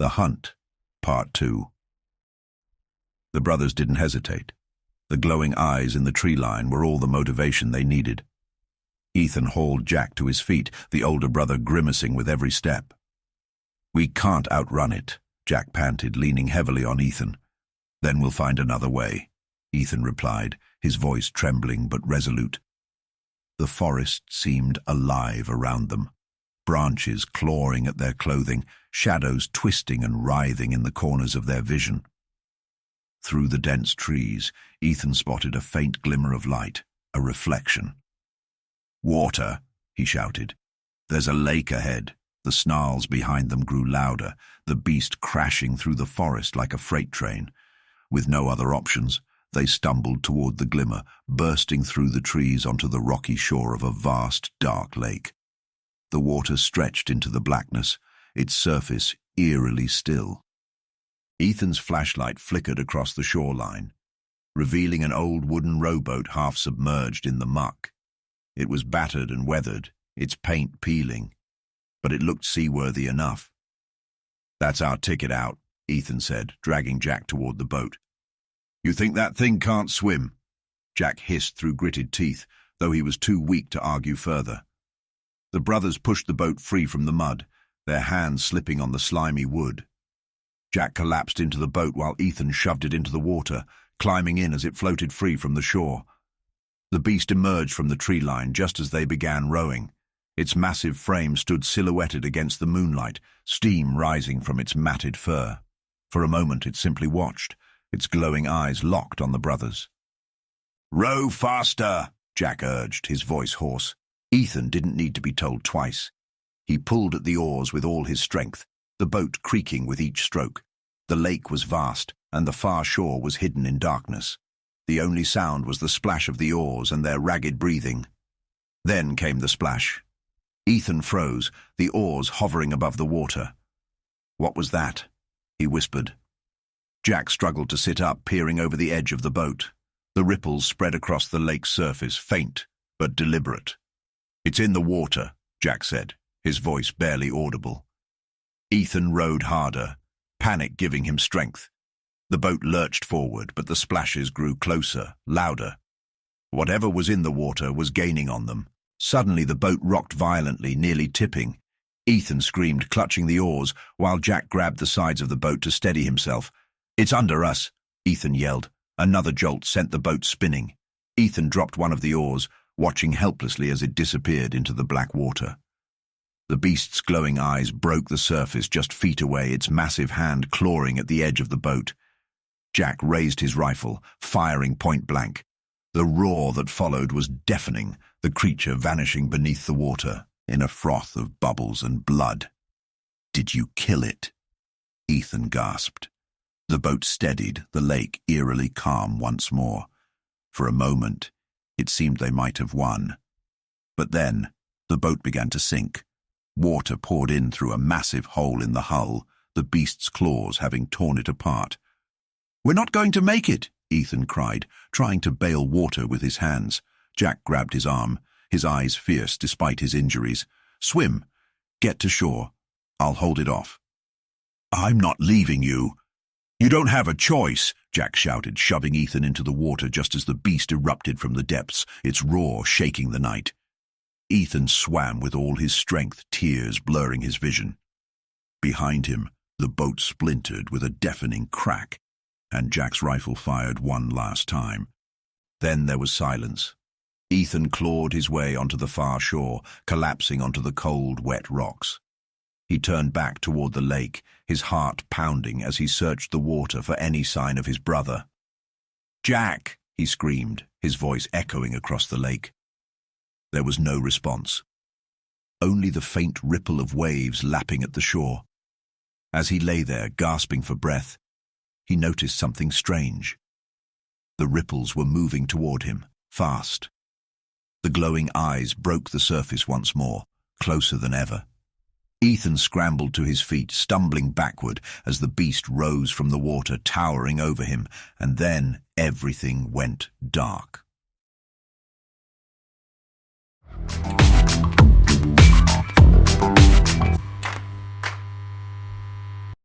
The Hunt, Part 2. The brothers didn't hesitate. The glowing eyes in the tree line were all the motivation they needed. Ethan hauled Jack to his feet, the older brother grimacing with every step. "We can't outrun it," Jack panted, leaning heavily on Ethan. "Then we'll find another way," Ethan replied, his voice trembling but resolute. The forest seemed alive around them, branches clawing at their clothing, shadows twisting and writhing in the corners of their vision. Through the dense trees, Ethan spotted a faint glimmer of light, a reflection. "Water," he shouted. "There's a lake ahead." The snarls behind them grew louder, the beast crashing through the forest like a freight train. With no other options, they stumbled toward the glimmer, bursting through the trees onto the rocky shore of a vast, dark lake. The water stretched into the blackness, its surface eerily still. Ethan's flashlight flickered across the shoreline, revealing an old wooden rowboat half submerged in the muck. It was battered and weathered, its paint peeling, but it looked seaworthy enough. "That's our ticket out," Ethan said, dragging Jack toward the boat. "You think that thing can't swim?" Jack hissed through gritted teeth, though he was too weak to argue further. The brothers pushed the boat free from the mud, their hands slipping on the slimy wood. Jack collapsed into the boat while Ethan shoved it into the water, climbing in as it floated free from the shore. The beast emerged from the tree line just as they began rowing. Its massive frame stood silhouetted against the moonlight, steam rising from its matted fur. For a moment it simply watched, its glowing eyes locked on the brothers. "Row faster," Jack urged, his voice hoarse. Ethan didn't need to be told twice. He pulled at the oars with all his strength, the boat creaking with each stroke. The lake was vast, and the far shore was hidden in darkness. The only sound was the splash of the oars and their ragged breathing. Then came the splash. Ethan froze, the oars hovering above the water. "What was that?" he whispered. Jack struggled to sit up, peering over the edge of the boat. The ripples spread across the lake's surface, faint but deliberate. "It's in the water," Jack said, his voice barely audible. Ethan rowed harder, panic giving him strength. The boat lurched forward, but the splashes grew closer, louder. Whatever was in the water was gaining on them. Suddenly the boat rocked violently, nearly tipping. Ethan screamed, clutching the oars, while Jack grabbed the sides of the boat to steady himself. "It's under us," Ethan yelled. Another jolt sent the boat spinning. Ethan dropped one of the oars, watching helplessly as it disappeared into the black water. The beast's glowing eyes broke the surface just feet away, its massive hand clawing at the edge of the boat. Jack raised his rifle, firing point blank. The roar that followed was deafening, the creature vanishing beneath the water in a froth of bubbles and blood. "Did you kill it?" Ethan gasped. The boat steadied, the lake eerily calm once more. For a moment, it seemed they might have won. But then, the boat began to sink. Water poured in through a massive hole in the hull, the beast's claws having torn it apart. "We're not going to make it," Ethan cried, trying to bail water with his hands. Jack grabbed his arm, his eyes fierce despite his injuries. "Swim. Get to shore. I'll hold it off." "I'm not leaving you." "You don't have a choice," Jack shouted, shoving Ethan into the water just as the beast erupted from the depths, its roar shaking the night. Ethan swam with all his strength, tears blurring his vision. Behind him, the boat splintered with a deafening crack, and Jack's rifle fired one last time. Then there was silence. Ethan clawed his way onto the far shore, collapsing onto the cold, wet rocks. He turned back toward the lake, his heart pounding as he searched the water for any sign of his brother. "Jack!" he screamed, his voice echoing across the lake. There was no response. Only the faint ripple of waves lapping at the shore. As he lay there, gasping for breath, he noticed something strange. The ripples were moving toward him, fast. The glowing eyes broke the surface once more, closer than ever. Ethan scrambled to his feet, stumbling backward as the beast rose from the water, towering over him, and then everything went dark.